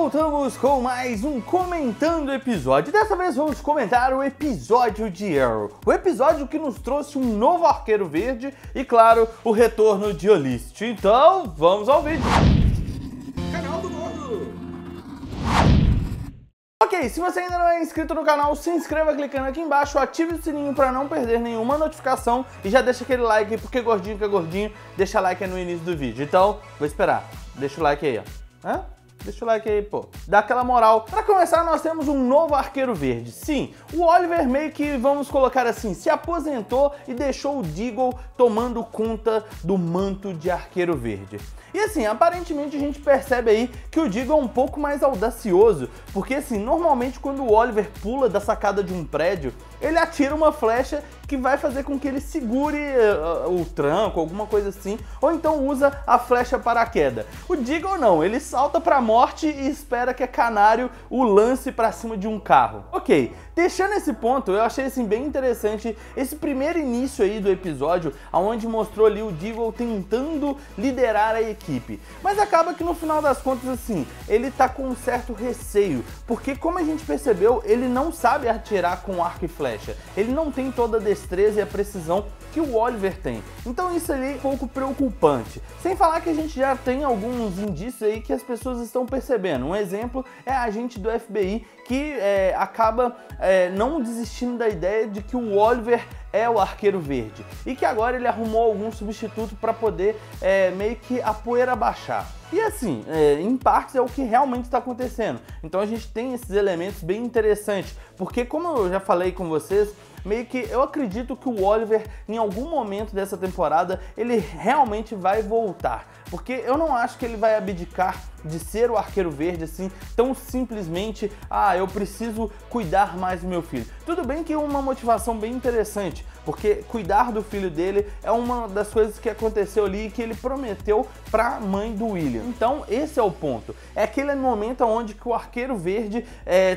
voltamos com mais um Comentando Episódio. Dessa vez vamos comentar o episódio de Arrow. O episódio que nos trouxe um novo Arqueiro Verde e, claro, o retorno de Olist. Então, vamos ao vídeo. Canal do Gordo. Ok, se você ainda não é inscrito no canal, se inscreva clicando aqui embaixo, ative o sininho para não perder nenhuma notificação e já deixa aquele like aí, porque gordinho que é gordinho, deixa like aí no início do vídeo. Então, vou esperar. Deixa o like aí, ó. Hã? Deixa o like aí, pô. Dá aquela moral. Para começar, nós temos um novo Arqueiro Verde. Sim, o Oliver meio que, vamos colocar assim, se aposentou e deixou o Deagle tomando conta do manto de Arqueiro Verde. E assim, aparentemente a gente percebe aí que o Deagle é um pouco mais audacioso, porque assim, normalmente quando o Oliver pula da sacada de um prédio, ele atira uma flecha que vai fazer com que ele segure o tranco, alguma coisa assim, ou então usa a flecha para a queda. O Deagle não, ele salta para a morte e espera que a Canário o lance para cima de um carro. Ok, deixando esse ponto, eu achei assim bem interessante esse primeiro início aí do episódio, onde mostrou ali o Deagle tentando liderar a equipe. Mas acaba que no final das contas assim, ele tá com um certo receio, porque como a gente percebeu, ele não sabe atirar com arco e flecha. Ele não tem toda a destreza e a precisão que o Oliver tem. Então isso ali é um pouco preocupante. Sem falar que a gente já tem alguns indícios aí que as pessoas estão percebendo. Um exemplo é a agente do FBI que acaba não desistindo da ideia de que o Oliver é o Arqueiro Verde e que agora ele arrumou algum substituto para poder meio que a poeira baixar. E assim, em partes é o que realmente está acontecendo. Então a gente tem esses elementos bem interessantes, porque como eu já falei com vocês, meio que eu acredito que o Oliver, em algum momento dessa temporada, ele realmente vai voltar. Porque eu não acho que ele vai abdicar de ser o Arqueiro Verde assim, tão simplesmente, eu preciso cuidar mais do meu filho. Tudo bem que é uma motivação bem interessante, porque cuidar do filho dele é uma das coisas que aconteceu ali e que ele prometeu para a mãe do William. Então esse é o ponto. É aquele momento onde que o Arqueiro Verde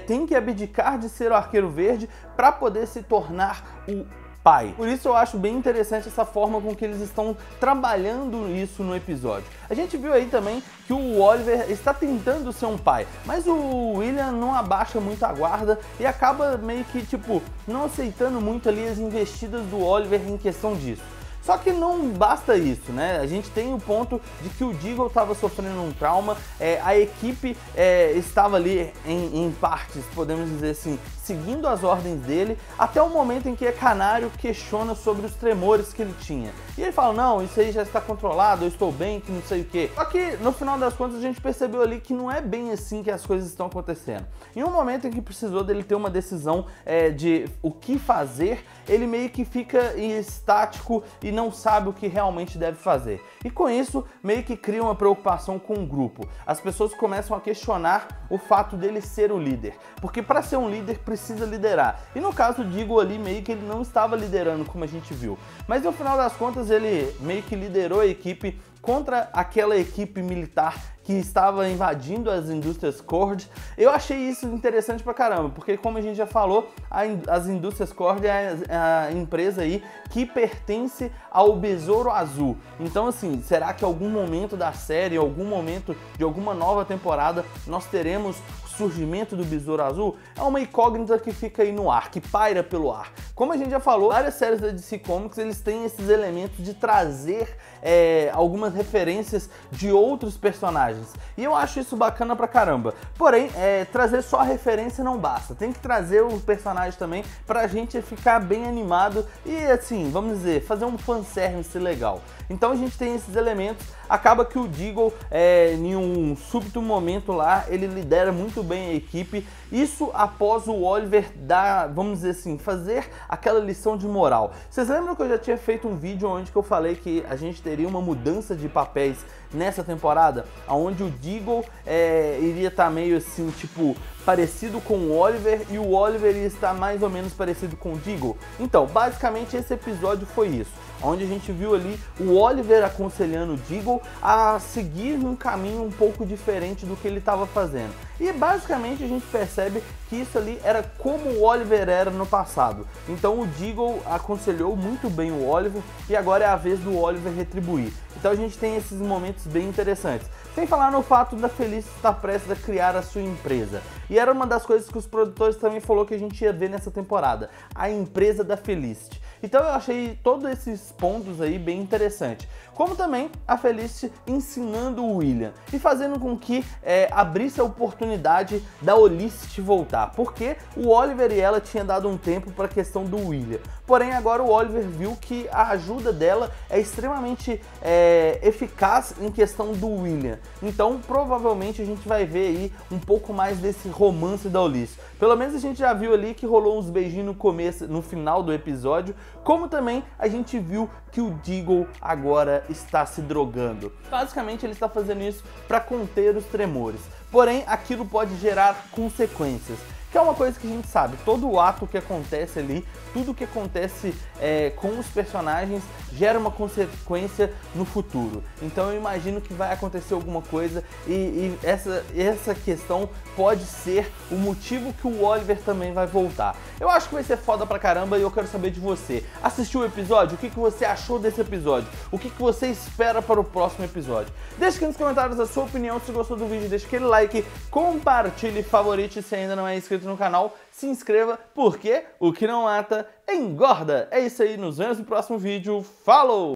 tem que abdicar de ser o Arqueiro Verde para poder se tornar o pai. Por isso eu acho bem interessante essa forma com que eles estão trabalhando isso no episódio. A gente viu aí também que o Oliver está tentando ser um pai, mas o William não abaixa muito a guarda e acaba meio que, tipo, não aceitando muito ali as investidas do Oliver em questão disso. Só que não basta isso, né? A gente tem o ponto de que o Deagle estava sofrendo um trauma, a equipe estava ali em partes, podemos dizer assim, seguindo as ordens dele, até o momento em que a Canário questiona sobre os tremores que ele tinha. E ele fala, não, isso aí já está controlado, eu estou bem, que não sei o quê. Só que no final das contas a gente percebeu ali que não é bem assim que as coisas estão acontecendo. Em um momento em que precisou dele ter uma decisão de o que fazer, ele meio que fica estático e não sabe o que realmente deve fazer. E com isso, meio que cria uma preocupação com o grupo. As pessoas começam a questionar o fato dele ser o líder. Porque para ser um líder, precisa liderar. E no caso do Deagle ali, meio que ele não estava liderando, como a gente viu. Mas no final das contas, ele meio que liderou a equipe contra aquela equipe militar que estava invadindo as indústrias Cord. Eu achei isso interessante pra caramba, porque como a gente já falou, as indústrias Cord é a empresa aí que pertence ao Besouro Azul. Então assim, será que em algum momento da série, em algum momento de alguma nova temporada, nós teremos o surgimento do Besouro Azul? É uma incógnita que fica aí no ar, que paira pelo ar. Como a gente já falou, várias séries da DC Comics, eles têm esses elementos de trazer algumas referências de outros personagens. E eu acho isso bacana pra caramba. Porém, trazer só a referência não basta. Tem que trazer o personagem também pra gente ficar bem animado e, assim, vamos dizer, fazer um fanservice legal. Então a gente tem esses elementos. Acaba que o Deagle, em um súbito momento lá, ele lidera muito bem a equipe. Isso após o Oliver dar, vamos dizer assim, fazer aquela lição de moral. Vocês lembram que eu já tinha feito um vídeo onde que eu falei que a gente teria uma mudança de papéis nessa temporada? Onde o Deagle iria estar meio assim, tipo, parecido com o Oliver e o Oliver ia estar mais ou menos parecido com o Deagle. Então, basicamente esse episódio foi isso, onde a gente viu ali o Oliver aconselhando o Deagle a seguir num caminho um pouco diferente do que ele estava fazendo. E basicamente a gente percebe que isso ali era como o Oliver era no passado. Então o Deagle aconselhou muito bem o Oliver e agora é a vez do Oliver retribuir. Então a gente tem esses momentos bem interessantes. Sem falar no fato da Felicity estar prestes a criar a sua empresa. E era uma das coisas que os produtores também falou que a gente ia ver nessa temporada, a empresa da Felicity. Então eu achei todos esses pontos aí bem interessantes. Como também a Felicity ensinando o William e fazendo com que abrisse a oportunidade da Olicity voltar. Porque o Oliver e ela tinham dado um tempo para a questão do William. Porém agora o Oliver viu que a ajuda dela é extremamente eficaz em questão do William. Então provavelmente a gente vai ver aí um pouco mais desse romance da Olicity. Pelo menos a gente já viu ali que rolou uns beijinhos no começo, no final do episódio, como também a gente viu que o Deagle agora está se drogando. Basicamente ele está fazendo isso para conter os tremores. Porém, aquilo pode gerar consequências. Que é uma coisa que a gente sabe, todo o ato que acontece ali, tudo que acontece com os personagens gera uma consequência no futuro. Então eu imagino que vai acontecer alguma coisa e essa questão pode ser o motivo que o Oliver também vai voltar. Eu acho que vai ser foda pra caramba e eu quero saber de você. Assistiu o episódio? O que você achou desse episódio? O que você espera para o próximo episódio? Deixa aqui nos comentários a sua opinião, se gostou do vídeo, deixa aquele like, compartilhe, favorite se ainda não é inscrito no canal, se inscreva, porque o que não mata engorda. É isso aí, nos vemos no próximo vídeo. Falou!